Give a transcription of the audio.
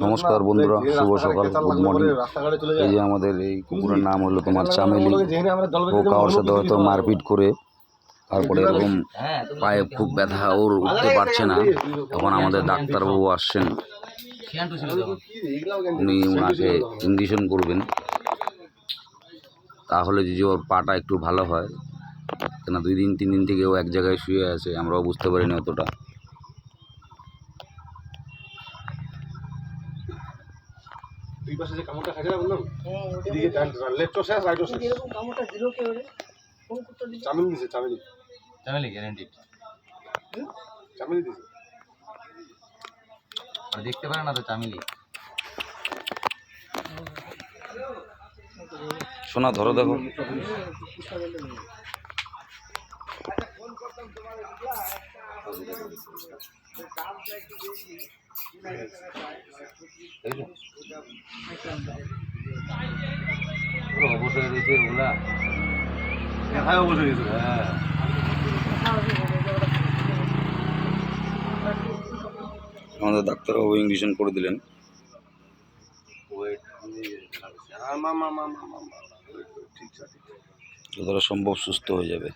নমস্কার বন্ধুরা, শুভ সকাল, গুড মর্নিং। এই যে আমাদের এই কুকুরের নাম হলো তোমার চামেলি। ও কারোর সাথে হয়তো মারপিট করে তারপরে এরকম পায়ে খুব ব্যথা, ওর উঠতে পারছে না। এখন আমাদের ডাক্তারবাবু আসছেন, উনি ওনাকে ইঞ্জেকশন করবেন, তাহলে যদি ওর পাটা একটু ভালো হয়। কেন 2-3 দিন থেকে ও এক জায়গায় শুয়ে আছে, আমরাও বুঝতে পারিনি অতটা। দুই পাশে যে কামড়টা খাইছে না বললাম, এদিকে লেফট শেষ রাইট শেষ। এরকম কামড়টা দিল কে ওরে? কোন কুত্তা দিল? চামেলি দিছে, চামেলি গ্যারান্টি চামেলি দিছে। আর দেখতে পারে না তো চামেলি। সোনা ধরো, দেখো। অবশ্যই রয়েছে ওগুলা, দেখায় অবশ্যই দিছে। হ্যাঁ আমাদের ডাক্তারবাবু ইঞ্জেকশন করে দিলেন। যতটা সম্ভব সুস্থ হয়ে যাবে।